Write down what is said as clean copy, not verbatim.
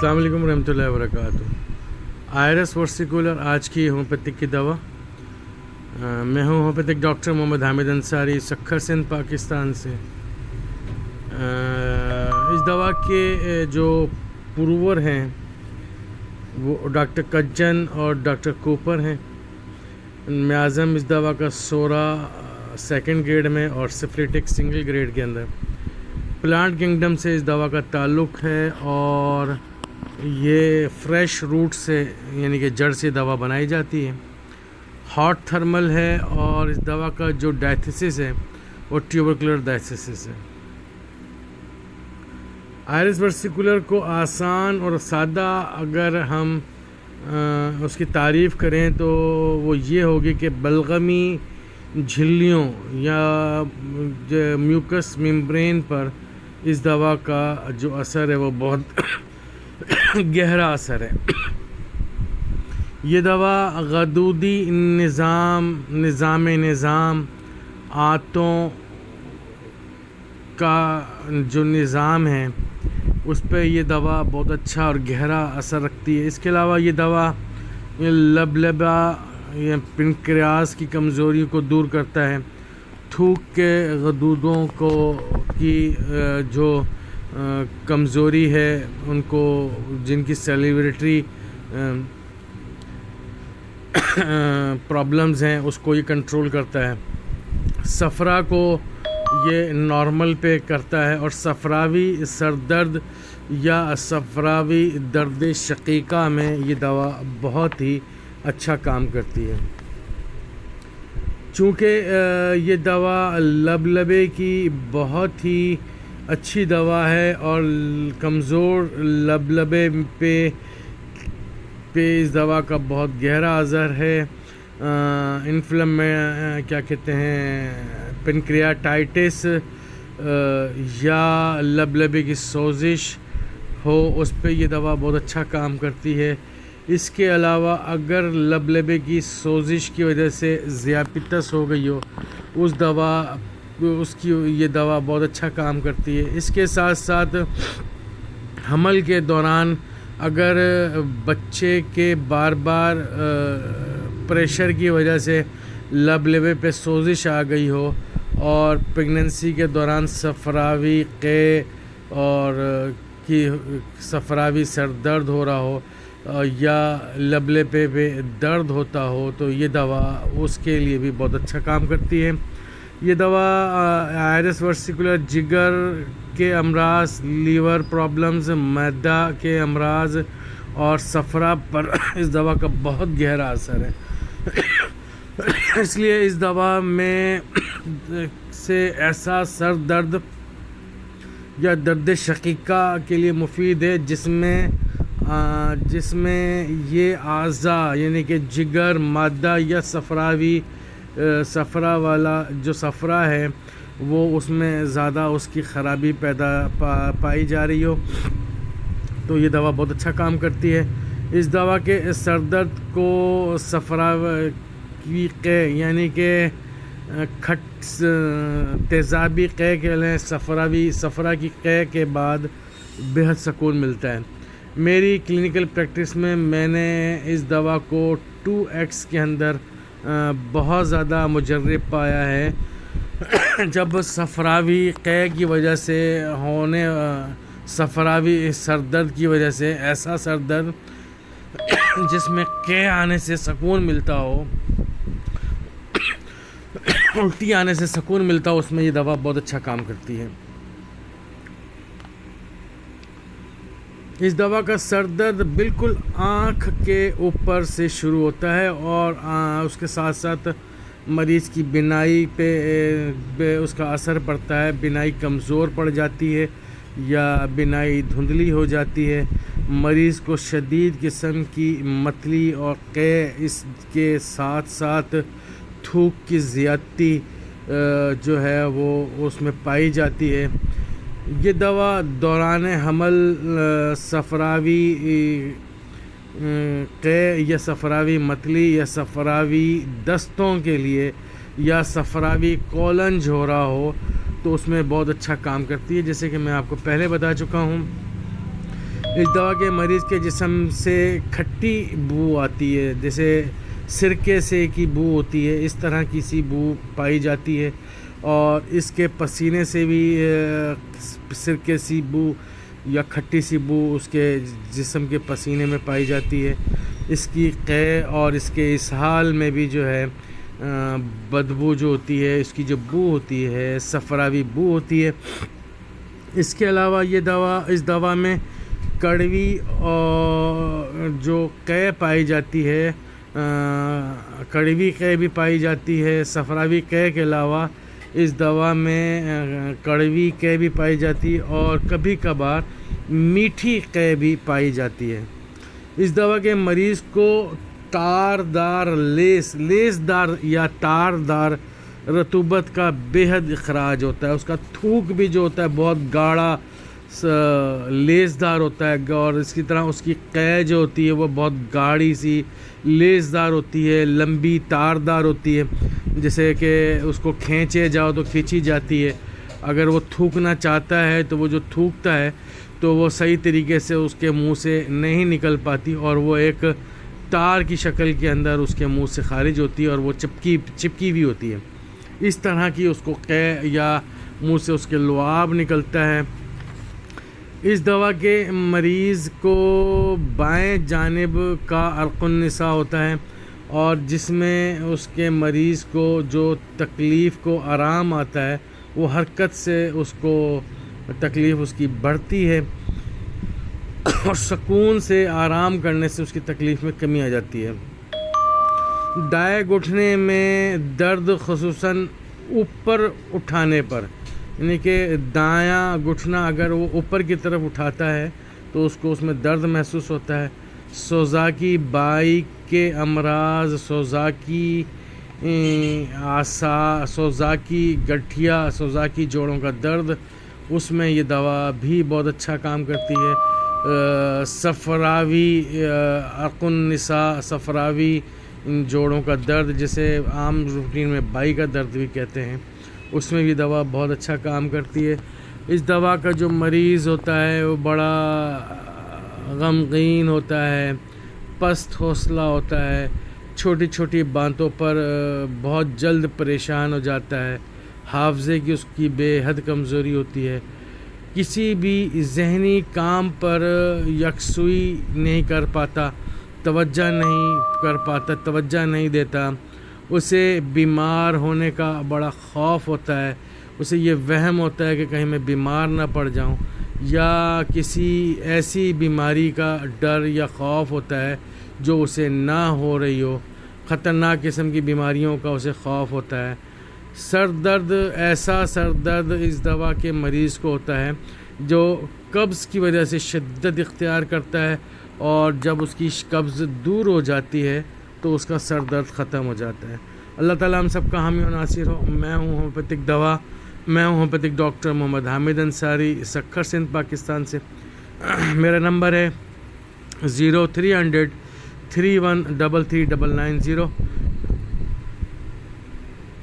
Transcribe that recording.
अस्सलाम वालेकुम रहमतुल्लाहि व बरकातुहू। आयरस वर्सिकुलर आज की होम्योपैथिक की दवा। मैं हूँ होम्योपैथिक डॉक्टर मोहम्मद हामिद अंसारी, सक्खर सिंध, पाकिस्तान से। इस दवा के जो पुरवर हैं वो डॉक्टर कज्जन और डॉक्टर कूपर हैं। मैं आज़म इस दवा का सोरा सेकंड ग्रेड में और सिफलिटिक सिंगल ग्रेड के अंदर। प्लांट किंगडम से इस दवा का ताल्लुक़ है और ये फ्रेश रूट से यानी कि जड़ से दवा बनाई जाती है। हॉट थर्मल है और इस दवा का जो डायथिसिस है वो ट्यूबरकुलर डायथिसिस है। आयरस वर्सिकुलर को आसान और सादा अगर हम उसकी तारीफ़ करें तो वो ये होगी कि बलगमी झिल्लियों या म्यूकस मेम्ब्रेन पर इस दवा का जो असर है वो बहुत गहरा असर है। ये दवा गदूदी निज़ाम आंतों का जो निज़ाम है उस पर ये दवा बहुत अच्छा और गहरा असर रखती है। इसके अलावा ये दवा लबलबा या पेनक्रियास की कमज़ोरी को दूर करता है। थूक के गदूदों को की जो कमज़ोरी है उनको, जिनकी सेलिब्रेटरी प्रॉब्लम्स हैं, उसको ये कंट्रोल करता है। सफ़रा को ये नॉर्मल पे करता है और सफ़रावी सर दर्द या सफ़रावी दर्द शकीका में ये दवा बहुत ही अच्छा काम करती है। चूँकि ये दवा लबलबे की बहुत ही अच्छी दवा है और कमज़ोर लबलबे पे इस दवा का बहुत गहरा असर है। क्या कहते हैं, पेनक्रियाटाइटिस या लबलबे की सोजिश हो उस पे ये दवा बहुत अच्छा काम करती है। इसके अलावा अगर लबलबे की सोजिश की वजह से ज़ियापितस हो गई हो उसकी ये दवा बहुत अच्छा काम करती है। इसके साथ साथ हमल के दौरान अगर बच्चे के बार बार प्रेशर की वजह से लबलबे पे सोजिश आ गई हो और प्रेगनेंसी के दौरान सफ़रावी क़े और की सफ़रावी सर दर्द हो रहा हो या लबलबे पे दर्द होता हो तो ये दवा उसके लिए भी बहुत अच्छा काम करती है। ये दवा आयरस वर्सिकुलर जिगर के अमराज, लीवर प्रॉब्लम्स, मैदा के अमराज और सफ़रा पर इस दवा का बहुत गहरा असर है। इसलिए इस दवा में से ऐसा सर दर्द या दर्द शकीका के लिए मुफीद है जिसमें ये आज़ा यानी कि जिगर, मादा या सफ़रा वाला जो सफ़रा है वो उसमें ज़्यादा उसकी ख़राबी पाई जा रही हो तो ये दवा बहुत अच्छा काम करती है। इस दवा के सर दर्द को सफ़रा की क़े यानी कि तेज़ाबी क़े के लिए सफ़रा की क़े के बाद बेहद सुकून मिलता है। मेरी क्लिनिकल प्रैक्टिस में मैंने इस दवा को 2x के अंदर बहुत ज़्यादा मुजर्रब पाया है। जब सफ़रावी क़े की वजह से सफ़रावी सर दर्द की वजह से ऐसा सर दर्द जिसमें क़े आने से सुकून मिलता हो, उल्टी आने से सुकून मिलता हो, उसमें ये दवा बहुत अच्छा काम करती है। इस दवा का सर दर्द बिल्कुल आँख के ऊपर से शुरू होता है और उसके साथ साथ मरीज़ की बिनाई पे उसका असर पड़ता है। बिनाई कमज़ोर पड़ जाती है या बिनाई धुंधली हो जाती है। मरीज़ को शदीद किस्म की मतली और क़े, इसके साथ साथ थूक की ज़्यादती जो है वो उसमें पाई जाती है। ये दवा दौरान हमल सफ़रावी क़े या सफ़रावी मतली या सफ़रावी दस्तों के लिए या सफ़रावी कॉलंज हो रहा हो तो उसमें बहुत अच्छा काम करती है। जैसे कि मैं आपको पहले बता चुका हूँ اس دوا کے مریض کے جسم سے کھٹی بو آتی ہے، جیسے سرکے سے کی بو ہوتی ہے، اس طرح کی سی بو پائی جاتی ہے، اور اس کے پسینے سے بھی سرکے سی بو یا کھٹی سی بو اس کے جسم کے پسینے میں پائی جاتی ہے۔ اس کی قے اور اس کے اسہال میں بھی جو ہے بدبو جو ہوتی ہے، اس کی جو بو ہوتی ہے صفراوی بو ہوتی ہے۔ اس کے علاوہ اس دوا میں کڑوی اور جو قے پائی جاتی ہے، کڑوی قے بھی پائی جاتی ہے۔ صفراوی قے کے علاوہ اس دوا میں کڑوی قے بھی پائی جاتی ہے اور کبھی کبھار میٹھی قے بھی پائی جاتی ہے۔ اس دوا کے مریض کو لیسدار یا تاردار رطوبت کا بے حد اخراج ہوتا ہے۔ اس کا تھوک بھی جو ہوتا ہے بہت گاڑھا لیسدار ہوتا ہے، اور اس کی طرح اس کی قے جو ہوتی ہے وہ بہت گاڑھی سی لیسدار ہوتی ہے، لمبی تاردار ہوتی ہے، جیسے کہ اس کو کھینچے جاؤ تو کھینچی جاتی ہے۔ اگر وہ تھوکنا چاہتا ہے تو وہ جو تھوکتا ہے تو وہ صحیح طریقے سے اس کے منہ سے نہیں نکل پاتی، اور وہ ایک تار کی شکل کے اندر اس کے منہ سے خارج ہوتی ہے، اور وہ چپکی بھی ہوتی ہے۔ اس طرح کی اس کو قے یا منہ سے اس کے لعاب نکلتا ہے۔ اس دوا کے مریض کو بائیں جانب کا عرق النساء ہوتا ہے، اور جس میں اس کے مریض کو جو تکلیف کو آرام آتا ہے، وہ حرکت سے اس کو تکلیف اس کی بڑھتی ہے، اور سکون سے آرام کرنے سے اس کی تکلیف میں کمی آ جاتی ہے۔ دائیں گھٹنے میں درد خصوصاً اوپر اٹھانے پر، یعنی کہ دایاں گھٹنا اگر وہ اوپر کی طرف اٹھاتا ہے تو اس کو اس میں درد محسوس ہوتا ہے۔ سوزاکی بائی کے امراض، سوزاکی سوزاکی گٹھیا، سوزاکی جوڑوں کا درد، اس میں یہ دوا بھی بہت اچھا کام کرتی ہے۔ صفراوی عرق النساء، صفراوی جوڑوں کا درد، جسے عام روٹین میں بائی کا درد بھی کہتے ہیں، اس میں بھی دوا بہت اچھا کام کرتی ہے۔ اس دوا کا جو مریض ہوتا ہے وہ بڑا غمگین ہوتا ہے، پست حوصلہ ہوتا ہے، چھوٹی چھوٹی باتوں پر بہت جلد پریشان ہو جاتا ہے، حافظے کی اس کی بے حد کمزوری ہوتی ہے، کسی بھی ذہنی کام پر یکسوئی نہیں کر پاتا، توجہ نہیں دیتا، اسے بیمار ہونے کا بڑا خوف ہوتا ہے، اسے یہ وہم ہوتا ہے کہ کہیں میں بیمار نہ پڑ جاؤں، یا کسی ایسی بیماری کا ڈر یا خوف ہوتا ہے جو اسے نہ ہو رہی ہو، خطرناک قسم کی بیماریوں کا اسے خوف ہوتا ہے۔ ایسا سر درد اس دوا کے مریض کو ہوتا ہے جو قبض کی وجہ سے شدت اختیار کرتا ہے، اور جب اس کی قبض دور ہو جاتی ہے تو اس کا سر درد ختم ہو جاتا ہے۔ اللہ تعالیٰ ہم سب کا حامی و ناصر ہو۔ میں ہوں ہومیوپیتھک ڈاکٹر محمد حامد انصاری، سکھر سندھ، پاکستان سے۔ میرا نمبر ہے 0300 3133 990،